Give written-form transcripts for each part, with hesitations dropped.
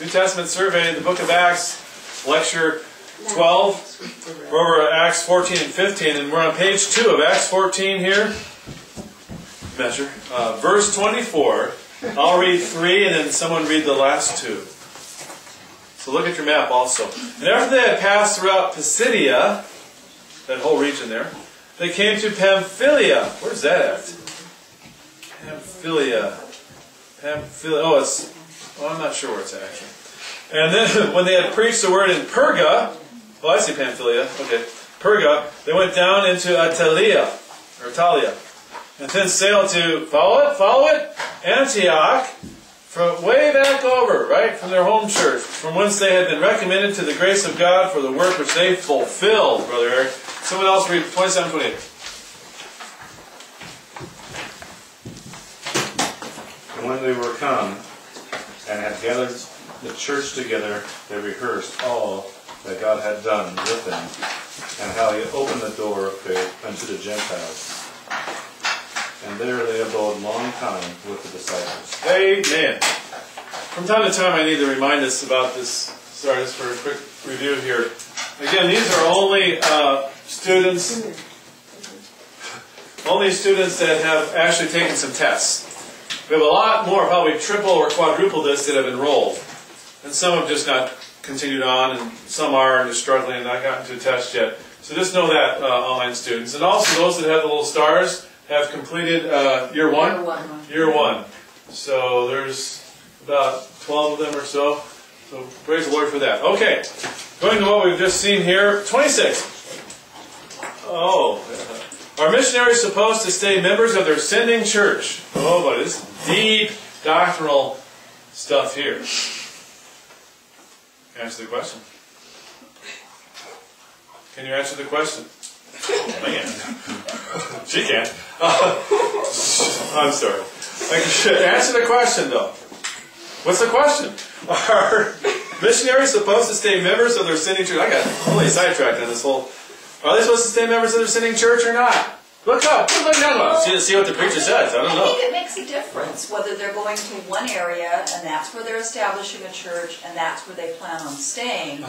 New Testament survey, the book of Acts, lecture 12. We're over at Acts 14 and 15, and we're on page 2 of Acts 14 here. Measure. Verse 24. I'll read 3, and then someone read the last 2. So look at your map also. And after they had passed throughout Pisidia, that whole region there, they came to Pamphylia. Where's that at? Pamphylia. I'm not sure where it's at, actually. And then when they had preached the word in Perga, I see Pamphylia, okay, Perga, they went down into Italia, and then sailed to, follow it, Antioch, from way back over, right, from their home church, from whence they had been recommended to the grace of God for the work which they fulfilled, Brother Eric. Someone else read 27, 28. And when they were come, and had gathered the church together, they rehearsed all that God had done with them, and how he had opened the door of faith unto the Gentiles. And there they abode long time with the disciples. Amen. From time to time I need to remind us about this. Sorry, just for a quick review here. Again, these are only students that have actually taken some tests. We have a lot more, probably triple or quadruple this, that have enrolled. And some have just not continued on, and some are just struggling and not gotten to a test yet. So just know that, online students. And also those that have the little stars have completed year one? Year one. So there's about 12 of them or so. So praise the Lord for that. Okay, going to what we've just seen here. 26. Are missionaries supposed to stay members of their sending church? Oh, but it's deep doctrinal stuff here. Answer the question. Can you answer the question? Man. She can. I'm sorry. Answer the question, though. What's the question? Are missionaries supposed to stay members of their sending church? I got totally sidetracked on this whole... Are they supposed to stay members of their sending church or not? Look up. See what the preacher says. I don't know. I think it makes a difference whether they're going to one area and that's where they're establishing a church and that's where they plan on staying,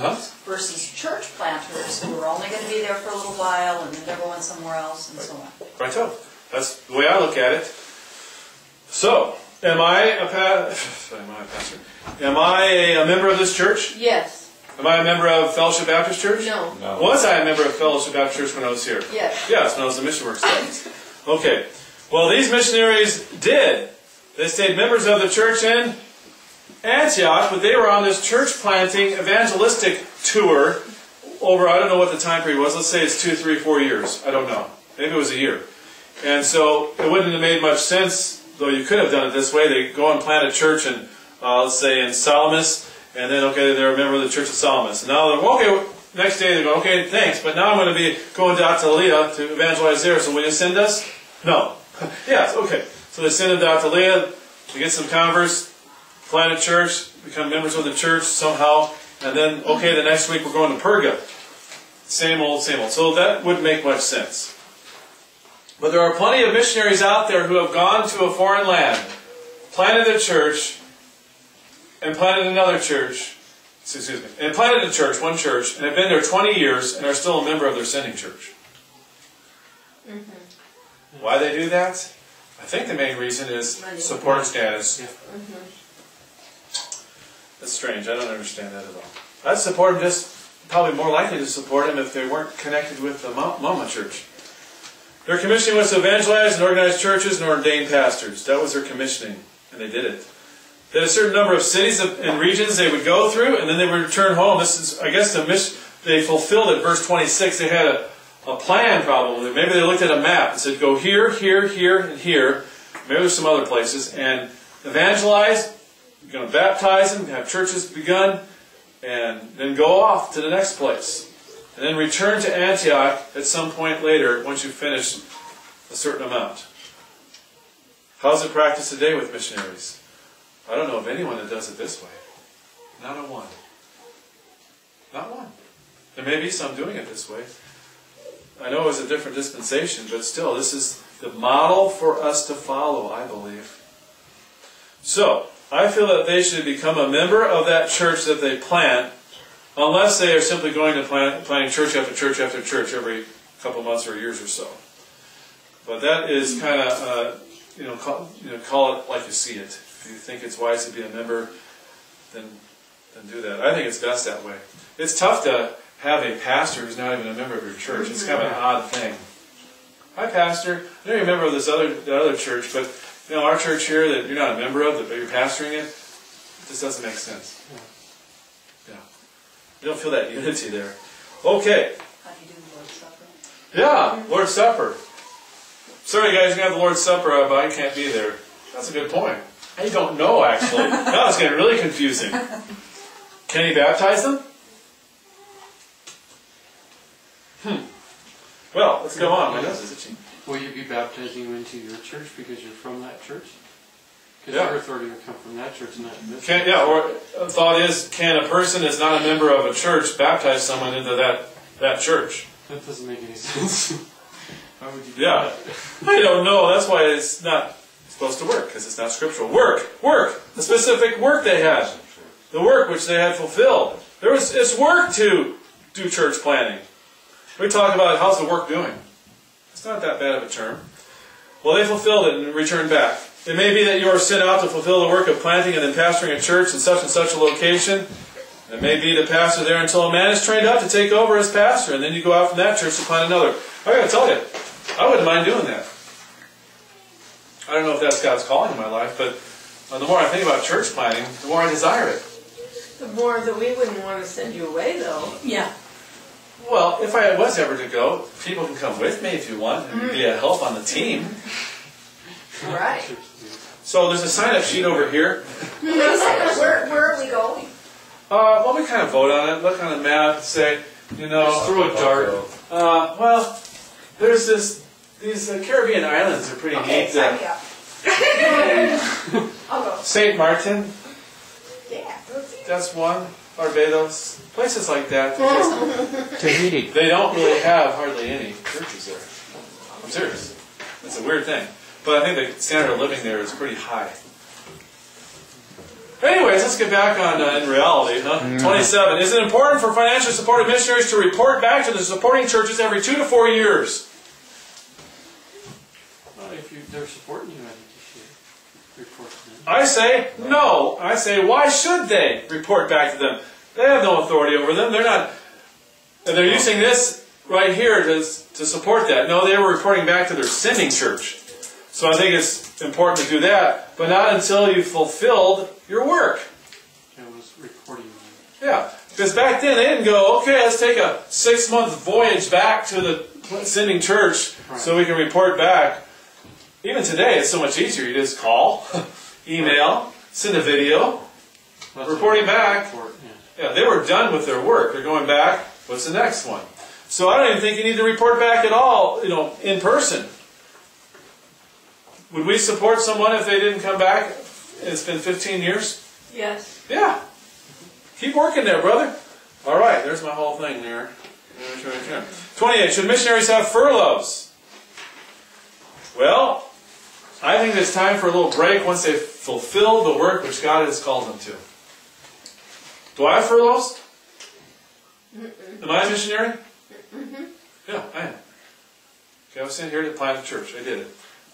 versus church planters who are only going to be there for a little while and then they're going somewhere else and so on. Right, so that's the way I look at it. So, am I a pastor? Am I a member of this church? Yes. Am I a member of Fellowship Baptist Church? No. Was I a member of Fellowship Baptist Church when I was here? Yes. Yes, when I was in mission work studies. Okay. Well, these missionaries did. They stayed members of the church in Antioch, but they were on this church planting evangelistic tour over, I don't know what the time period was. Let's say it's 2, 3, 4 years. I don't know. Maybe it was a year. And so it wouldn't have made much sense, though you could have done it this way. They go and plant a church in, let's say, in Salamis. And then, okay, they're a member of the Church of Salamis. And now they're, okay, next day they go, okay, thanks, but now I'm going to be going to Atalia to evangelize there, so will you send us? No. Yes, okay. So they send them to Atalia, they get some converts, plant a church, become members of the church somehow, and then, okay, the next week we're going to Perga. Same old, same old. So that wouldn't make much sense. But there are plenty of missionaries out there who have gone to a foreign land, planted a church, and planted another church, and planted a church, one church, and have been there 20 years and are still a member of their sending church. Why they do that? I think the main reason is support status. That's strange. I don't understand that at all. I'd support them, just probably more likely to support them if they weren't connected with the Mama Church. Their commissioning was to evangelize and organize churches and ordain pastors. That was their commissioning, and they did it. They had a certain number of cities and regions they would go through, and then they would return home. This is, I guess, they fulfilled it. Verse 26, they had a plan probably. Maybe they looked at a map and said, go here, here, here, and here. Maybe there's some other places. And evangelize, you're going to baptize them, have churches begun, and then go off to the next place. And then return to Antioch at some point later once you finish a certain amount. How's it practiced today with missionaries? I don't know of anyone that does it this way. Not a one. Not one. There may be some doing it this way. I know it was a different dispensation, but still, this is the model for us to follow, I believe. So, I feel that they should become a member of that church that they plant, unless they are simply going to planting church after church after church every couple months or years or so. But that is kind of, call it like you see it. If you think it's wise to be a member, then do that. I think it's best that way. It's tough to have a pastor who's not even a member of your church. It's kind of an odd thing. Hi, pastor. I know you're a member of the other church, but our church here that you're not a member of, but you're pastoring it, just doesn't make sense. Yeah. You don't feel that unity there. Okay. How do you do the Lord's Supper? Yeah, Lord's Supper. Sorry, guys, you're going to have the Lord's Supper, but I can't be there. That's a good point. I don't know, actually. Now it's getting really confusing. Can he baptize them? Well, let's go on. My nose is itching. Will you be baptizing them into your church because you're from that church? Because Yeah. your authority will come from that church, not this. Or a thought is, can a person that's not a member of a church baptize someone into that church? That doesn't make any sense. Why would you do Yeah. that? I don't know. That's why it's not supposed to work, because it's not scriptural. Work! The specific work they had. The work which they had fulfilled. It's work to do church planting. We talk about how's the work doing. It's not that bad of a term. Well, they fulfilled it and returned back. It may be that you are sent out to fulfill the work of planting and then pastoring a church in such and such a location. It may be to pastor there until a man is trained up to take over as pastor, and then you go out from that church to plant another. I got to tell you, I wouldn't mind doing that. I don't know if that's God's calling in my life, but the more I think about church planting, the more I desire it. The more that we wouldn't want to send you away, though. Yeah. Well, if I was ever to go, people can come with me if you want and be a help on the team. Right. So there's a sign-up sheet over here. Where are we going? Well, we kind of vote on it, look on the map, say, Just throw a dart. well, there's these Caribbean islands are pretty neat. Sign me up. I'll go. St. Martin, Yeah. that's one. Barbados, places like that. Tahiti. They don't really have hardly any churches there. I'm serious. It's a weird thing. But I think the standard of living there is pretty high. Anyways, let's get back on in reality. 27. Is it important for financially supported missionaries to report back to the supporting churches every 2 to 4 years? Well, if they're supporting you, I think you should report to them. I say no. I say, why should they report back to them? They have no authority over them. They're using this right here to support that. No, they were reporting back to their sending church. So I think it's important to do that, but not until you've fulfilled your work. I was reporting them. Yeah, because back then they didn't go, okay, let's take a 6-month voyage back to the sending church so we can report back. Even today, it's so much easier. You just call, email, send a video, reporting back. Yeah, they were done with their work. They're going back. What's the next one? So I don't even think you need to report back at all, in person. Would we support someone if they didn't come back? It's been 15 years? Yes. Yeah. Keep working there, brother. All right, there's my whole thing there. 28. Should missionaries have furloughs? Well, I think it's time for a little break once they've fulfilled the work which God has called them to. Do I have furloughs? Am I a missionary? Yeah, I am. Okay, I was sent here to plant a church. I did it.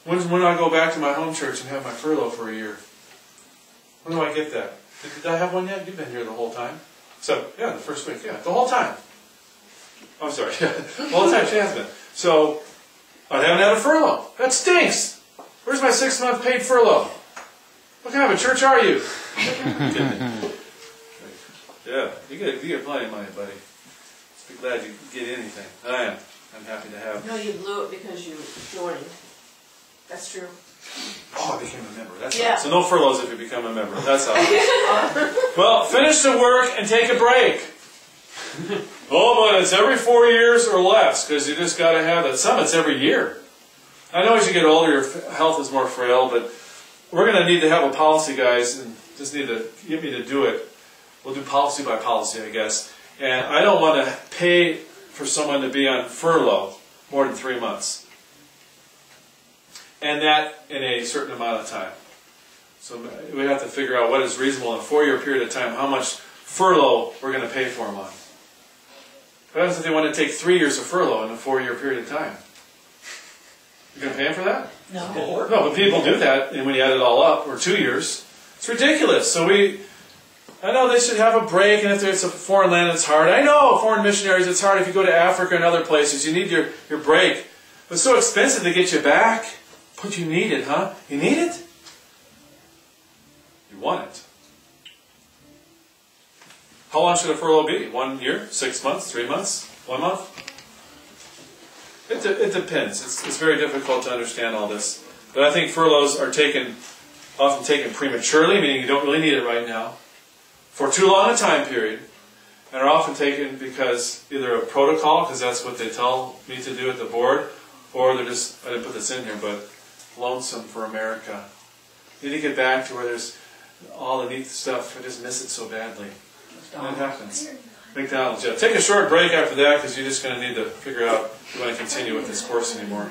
When do I go back to my home church and have my furlough for a year? When do I get that? Did I have one yet? You've been here the whole time. So, yeah, the first week. Yeah, the whole time. I'm sorry. The whole time she has been. So, I haven't had a furlough. That stinks. Where's my 6-month paid furlough? What kind of a church are you? Yeah, you get plenty of money, buddy. Just be glad you get anything. I am. I'm happy to have. No, you blew it because you joined. That's true. Oh, I became a member. That's Yeah. right. So no furloughs if you become a member. That's how. Well, finish the work and take a break. Oh, but it's every 4 years or less, because you just got to have that. Some it's every year. I know as you get older, your health is more frail, but we're going to need to have a policy, guys, and just need to get me to do it. We'll do policy by policy, I guess. And I don't want to pay for someone to be on furlough more than 3 months. And that in a certain amount of time. So we have to figure out what is reasonable in a 4-year period of time, how much furlough we're going to pay for them on. What happens if they want to take 3 years of furlough in a 4-year period of time? You're going to pay them for that? No. No, but people do that, and when you add it all up, or 2 years, it's ridiculous. So I know they should have a break, and if it's a foreign land, it's hard. I know, foreign missionaries, it's hard if you go to Africa and other places. You need your break. But it's so expensive to get you back. But you need it, huh? You need it? You want it. How long should a furlough be? 1 year? 6 months? 3 months? 1 month? It depends. It's very difficult to understand all this. But I think furloughs are often taken prematurely, meaning you don't really need it right now, for too long a time period, and are often taken because either a protocol, because that's what they tell me to do at the board, or they're just, I didn't put this in here, but lonesome for America. You need to get back to where there's all the neat stuff. I just miss it so badly. And it happens. McDonald's, yeah. Take a short break after that because you're just going to need to figure out if you want to continue with this course anymore.